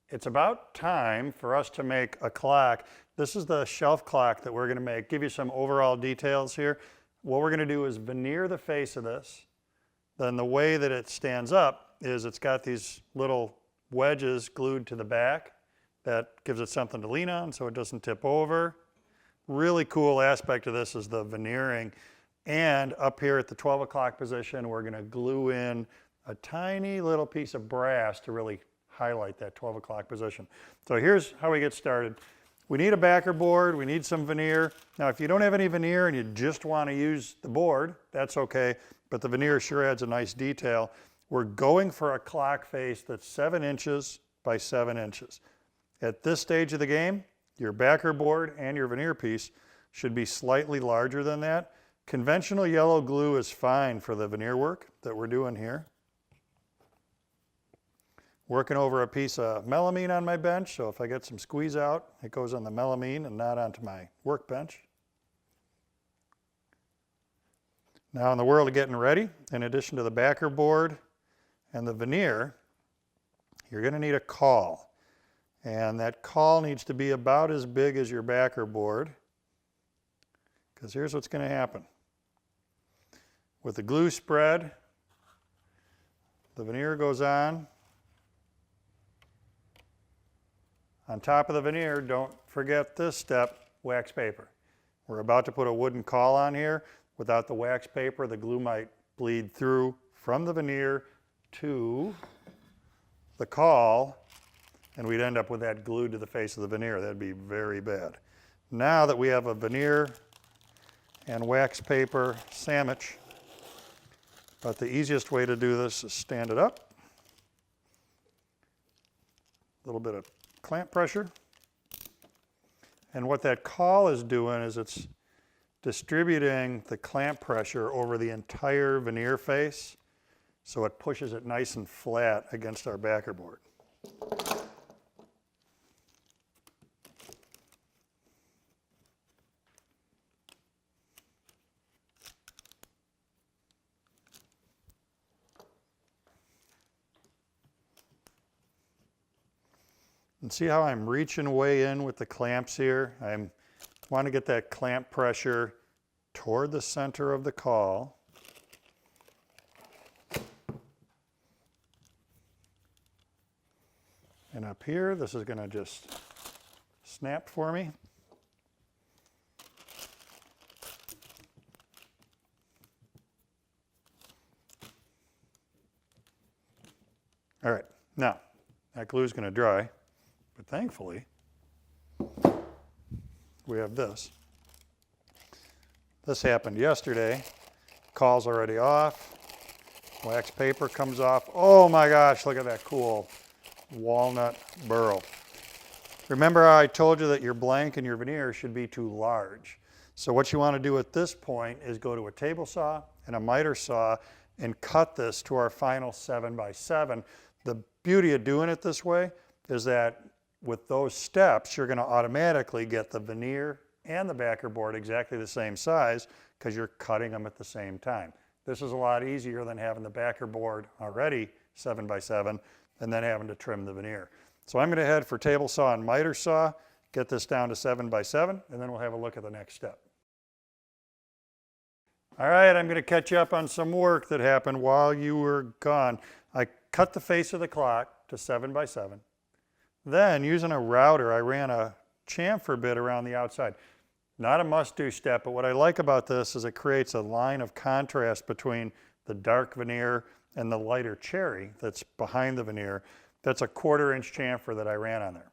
it's about time for us to make a clock. This is the shelf clock that we're going to make. Give you some overall details here. What we're going to do is veneer the face of this. Then the way that it stands up is it's got these little wedges glued to the back. That gives it something to lean on so it doesn't tip over. Really cool aspect of this is the veneering. And up here at the 12 o'clock position, we're going to glue in a tiny little piece of brass to really highlight that 12 o'clock position. So here's how we get started. We need a backer board, we need some veneer. Now if you don't have any veneer and you just want to use the board, that's okay, but the veneer sure adds a nice detail. We're going for a clock face that's 7 inches by 7 inches. At this stage of the game, your backer board and your veneer piece should be slightly larger than that. Conventional yellow glue is fine for the veneer work that we're doing here. Working over a piece of melamine on my bench, so if I get some squeeze out, it goes on the melamine and not onto my workbench. Now in the world of getting ready, in addition to the backer board and the veneer, you're going to need a caul. And that caul needs to be about as big as your backer board, because here's what's going to happen. With the glue spread, the veneer goes on. On top of the veneer, don't forget this step, wax paper. We're about to put a wooden caul on here. Without the wax paper, the glue might bleed through from the veneer to the caul, and we'd end up with that glued to the face of the veneer. That'd be very bad. Now that we have a veneer and wax paper sandwich, but the easiest way to do this is stand it up. A little bit of clamp pressure. And what that caul is doing is it's distributing the clamp pressure over the entire veneer face, so it pushes it nice and flat against our backer board. And see how I'm reaching way in with the clamps here? I want to get that clamp pressure toward the center of the caul. And up here, this is going to just snap for me. All right, now that glue is going to dry. But thankfully, we have this. This happened yesterday. Caul's already off. Wax paper comes off. Oh my gosh, look at that cool walnut burl. Remember how I told you that your blank and your veneer should be too large. So what you want to do at this point is go to a table saw and a miter saw and cut this to our final 7 by 7. The beauty of doing it this way is that with those steps, you're going to automatically get the veneer and the backer board exactly the same size because you're cutting them at the same time. This is a lot easier than having the backer board already 7 by 7 and then having to trim the veneer. So I'm going to head for table saw and miter saw, get this down to 7 by 7, and then we'll have a look at the next step. All right, I'm going to catch you up on some work that happened while you were gone. I cut the face of the clock to 7 by 7. Then, using a router, I ran a chamfer bit around the outside. Not a must-do step, but what I like about this is it creates a line of contrast between the dark veneer and the lighter cherry that's behind the veneer. That's a 1/4 inch chamfer that I ran on there.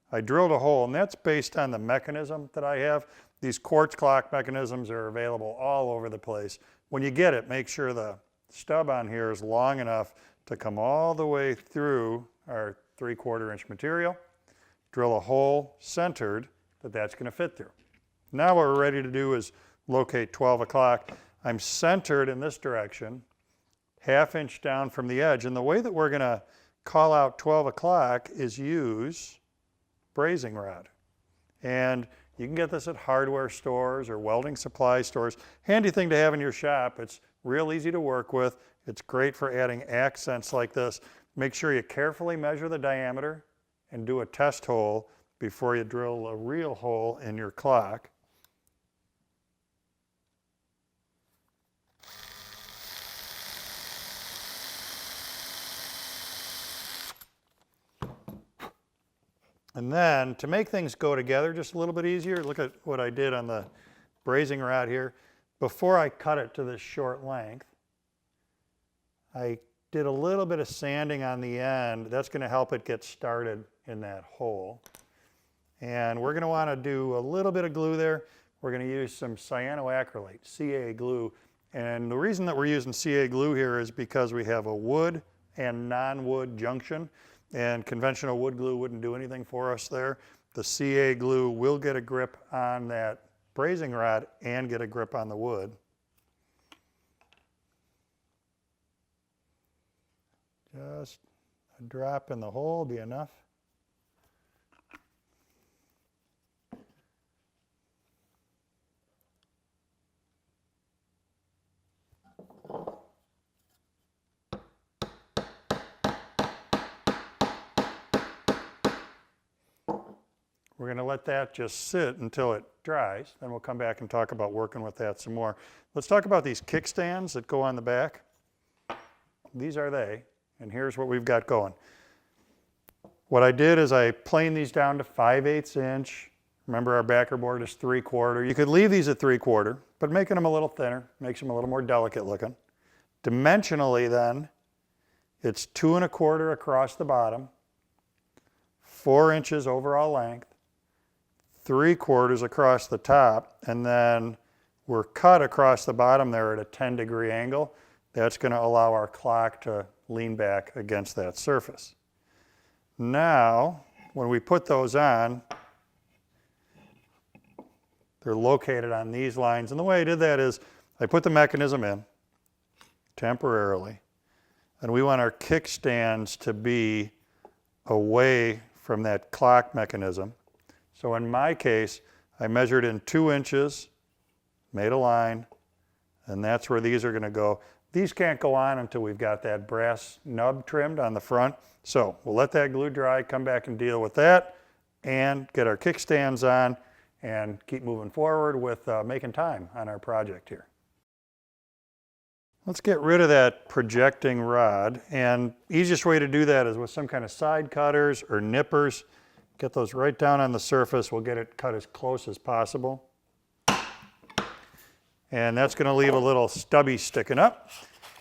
I drilled a hole, and that's based on the mechanism that I have. These quartz clock mechanisms are available all over the place. When you get it, make sure the stub on here is long enough to come all the way through our 3/4 inch material. Drill a hole centered that's going to fit through. Now what we're ready to do is locate 12 o'clock. I'm centered in this direction, 1/2 inch down from the edge. And the way that we're going to call out 12 o'clock is use brazing rod. And you can get this at hardware stores or welding supply stores. Handy thing to have in your shop. It's real easy to work with. It's great for adding accents like this. Make sure you carefully measure the diameter and do a test hole before you drill a real hole in your clock. And then to make things go together just a little bit easier, look at what I did on the brazing rod here. Before I cut it to this short length, I did a little bit of sanding on the end. That's going to help it get started in that hole. And we're going to want to do a little bit of glue there. We're going to use some cyanoacrylate, CA glue. And the reason that we're using CA glue here is because we have a wood and non-wood junction. And conventional wood glue wouldn't do anything for us there. The CA glue will get a grip on that brazing rod and get a grip on the wood. Just a drop in the hole will be enough. We're going to let that just sit until it dries. Then we'll come back and talk about working with that some more. Let's talk about these kickstands that go on the back. These are they, and here's what we've got going. What I did is I planed these down to 5/8 inch. Remember, our backer board is 3/4. You could leave these at 3/4, but making them a little thinner makes them a little more delicate looking. Dimensionally then, it's 2 1/4 across the bottom, 4 inches overall length, 3/4 across the top, and then we're cut across the bottom there at a 10-degree angle. That's going to allow our clock to lean back against that surface. Now, when we put those on, they're located on these lines. And the way I did that is I put the mechanism in temporarily, and we want our kickstands to be away from that clock mechanism. So in my case, I measured in 2 inches, made a line, and that's where these are going to go. These can't go on until we've got that brass nub trimmed on the front. So we'll let that glue dry, come back and deal with that, and get our kickstands on and keep moving forward with making time on our project here. Let's get rid of that projecting rod, and easiest way to do that is with some kind of side cutters or nippers. Get those right down on the surface. We'll get it cut as close as possible. And that's going to leave a little stubby sticking up.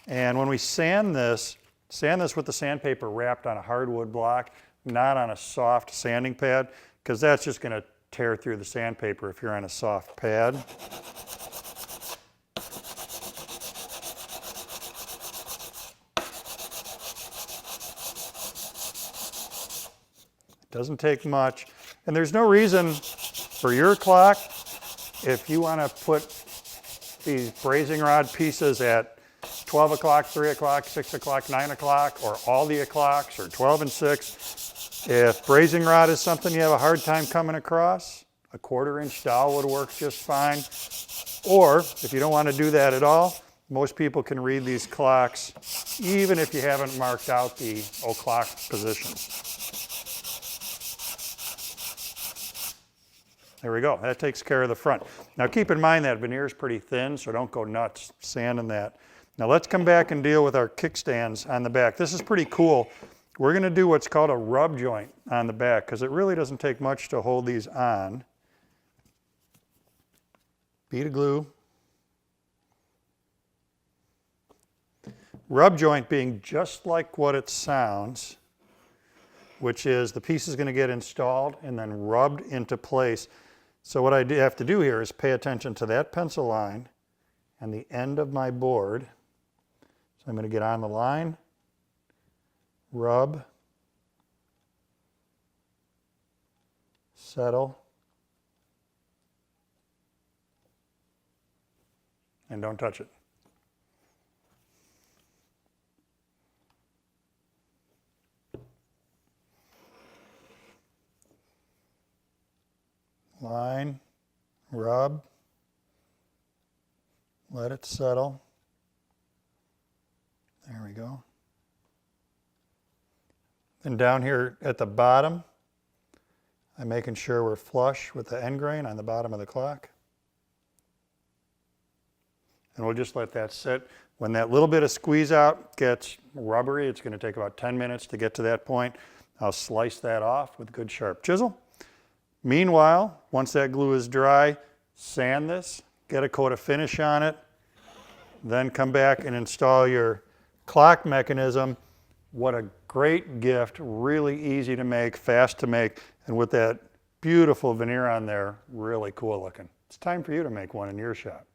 And when we sand this with the sandpaper wrapped on a hardwood block, not on a soft sanding pad, because that's just going to tear through the sandpaper if you're on a soft pad. Doesn't take much. And there's no reason for your clock, if you want to put these brazing rod pieces at 12 o'clock, 3 o'clock, 6 o'clock, 9 o'clock, or all the o'clocks, or 12 and 6. If brazing rod is something you have a hard time coming across, a 1/4 inch dowel would work just fine. Or if you don't want to do that at all, most people can read these clocks even if you haven't marked out the o'clock position. There we go. That takes care of the front. Now keep in mind that veneer is pretty thin, so don't go nuts sanding that. Now let's come back and deal with our kickstands on the back. This is pretty cool. We're going to do what's called a rub joint on the back because it really doesn't take much to hold these on. Bead of glue. Rub joint being just like what it sounds, which is the piece is going to get installed and then rubbed into place. So what I have to do here is pay attention to that pencil line and the end of my board. So I'm going to get on the line, rub, settle, and don't touch it. Line, rub, let it settle. There we go. And down here at the bottom, I'm making sure we're flush with the end grain on the bottom of the clock. And we'll just let that sit. When that little bit of squeeze out gets rubbery, it's going to take about 10 minutes to get to that point. I'll slice that off with a good sharp chisel. Meanwhile, once that glue is dry, sand this, get a coat of finish on it, then come back and install your clock mechanism. What a great gift, really easy to make, fast to make, and with that beautiful veneer on there, really cool looking. It's time for you to make one in your shop.